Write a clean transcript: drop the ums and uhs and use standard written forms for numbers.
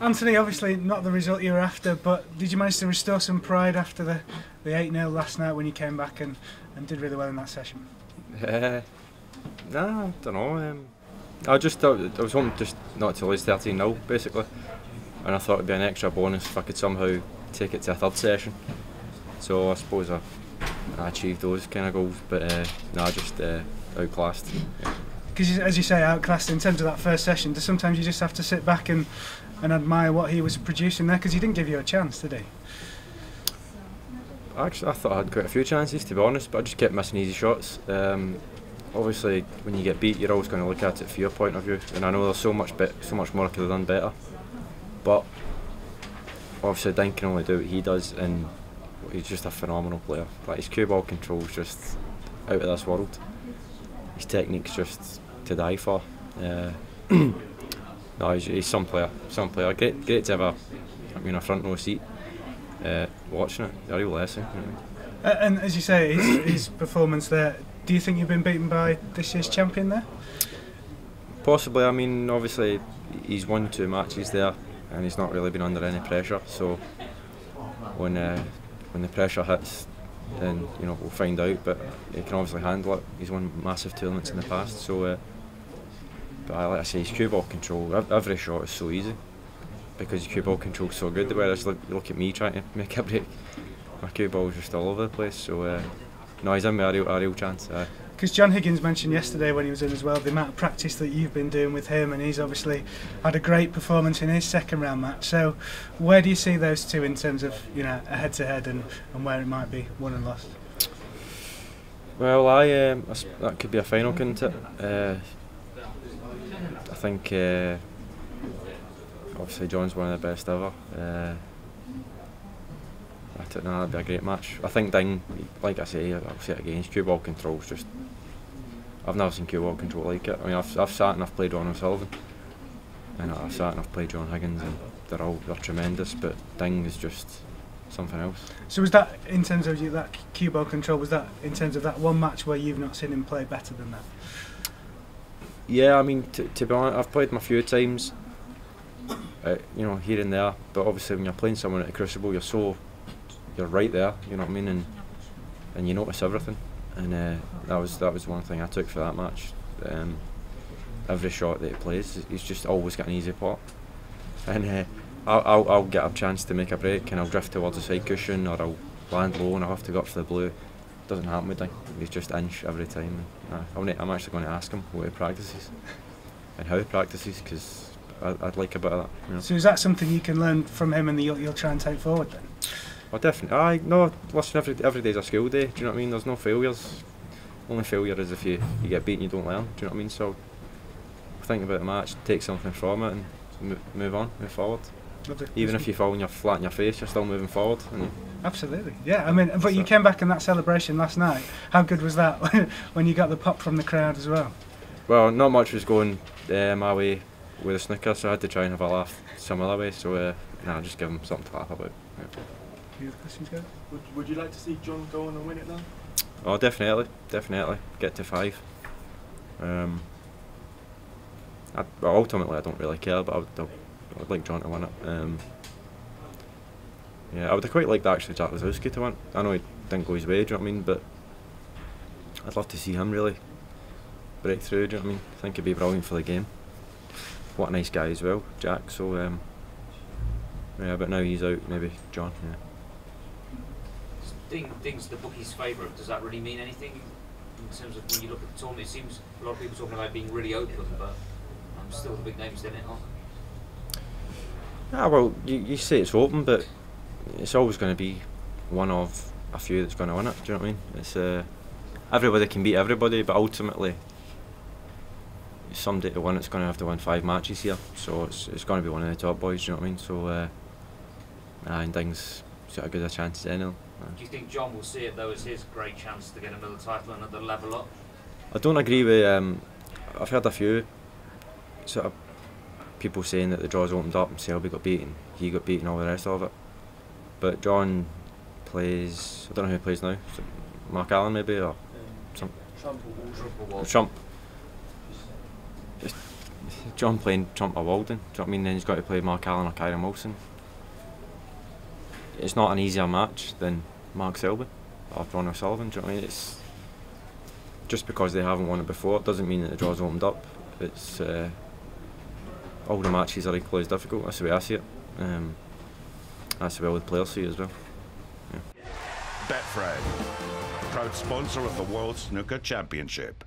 Anthony, obviously not the result you were after, but did you manage to restore some pride after the 8-0 last night when you came back and did really well in that session? Nah, I don't know. I was hoping just not to lose 13-0 basically, and I thought it'd be an extra bonus if I could somehow take it to a third session. So I suppose I achieved those kind of goals, but just outclassed. Because as you say, outclassed in terms of that first session, sometimes you just have to sit back and admire what he was producing there, because he didn't give you a chance, did he? Actually, I thought I had quite a few chances, to be honest, but I just kept missing easy shots. Obviously, when you get beat, you're always going to look at it from your point of view, and I know there's so much more I could have done better. But obviously, Ding can only do what he does, and he's just a phenomenal player. Like, his cue ball control is just out of this world. His technique's just to die for. No, he's some player. Great to have a front row seat watching it. A real lesson. You know. And as you say, his performance there. Do you think you've been beaten by this year's champion there? Possibly. I mean, obviously he's won 2 matches there, and he's not really been under any pressure. So when the pressure hits, then we'll find out. But he can obviously handle it. He's won massive tournaments in the past. So, but like I say, his cue ball control. Every shot is so easy because his cue ball control is so good. Whereas look at me trying to make a break, my cue ball is just all over the place. So no, he's in with a real chance. Because John Higgins mentioned yesterday when he was in as well the amount of practice that you've been doing with him, and he's obviously had a great performance in his second round match. So where do you see those two in terms of a head to head and where it might be won and lost? Well, that could be a final, couldn't it? I think obviously John's one of the best ever. I don't know, that'd be a great match. I think Ding, like I say, I'll say it again, his cue ball control is just, I've never seen cue ball control like it. I mean, I've sat and I've played Ron O'Sullivan, and I've sat and I've played John Higgins, and they're tremendous, but Ding is just something else. So was that, in terms of that cue ball control, was that in terms of that one match where you've not seen him play better than that? Yeah, I mean, to be honest, I've played him a few times, here and there, but obviously when you're playing someone at the Crucible, you're right there, you know what I mean, and you notice everything, and that was one thing I took for that match. Every shot that he plays, he's just always got an easy pot, and I'll get a chance to make a break, and I'll drift towards the side cushion, or I'll land low and I'll have to go up for the blue. Doesn't happen with Ding. He's just inch every time. And I'm actually going to ask him what he practices and how he practices, because I'd like a bit of that. So is that something you can learn from him and you'll try and take forward then? Oh, definitely. No, listen, every day's a school day. Do you know what I mean? There's no failures. Only failure is if you get beaten, you don't learn. Do you know what I mean? So think about the match, take something from it, and move forward. Lovely. Even if you fall and you're flat in your face, you're still moving forward. Absolutely, yeah. I mean, but you came back in that celebration last night. How good was that when you got the pop from the crowd as well? Well, not much was going my way with the snooker, so I had to try and have a laugh some other way. So, just give him something to laugh about. Yeah. Any other questions, guys? Would you like to see John go on and win it now? Oh, definitely. Get to 5. Ultimately, I don't really care, but I'd like John to win it. I would have quite liked actually Jack Lazowski to win. I know he didn't go his way, do you know what I mean? But I'd love to see him really break through, do you know what I mean? I think he'd be brilliant for the game. What a nice guy as well, Jack. So but now he's out, maybe John. Yeah. Ding's the bookies' favourite. Does that really mean anything in terms of when you look at the tournament? It seems a lot of people talking about being really open, but still the big names in it, aren't? Well, you say it's open, but it's always going to be one of a few that's going to win it. Do you know what I mean? It's everybody can beat everybody, but ultimately, somebody to win it's going to have to win 5 matches here. So it's going to be one of the top boys. Do you know what I mean? So and Ding's got as good a chance as any. Do you think John will see it though as his great chance to get another title and another level up? I don't agree with. I've heard a few sort of people saying that the draws opened up and Selby got beaten, he got beaten, all the rest of it. But John plays, I don't know who he plays now, Mark Allen maybe, or some Trump. Trump. John playing Trump or Walden. Do you know what I mean? Then he's got to play Mark Allen or Kyron Wilson. It's not an easier match than Mark Selby or Ron O'Sullivan. Do you know what I mean? It's just because they haven't won it before, it doesn't mean that the draw's opened up. It's all the matches are equally as difficult. That's the way I see it. That's the way all the players see it as well. Yeah. Betfred, proud sponsor of the World Snooker Championship.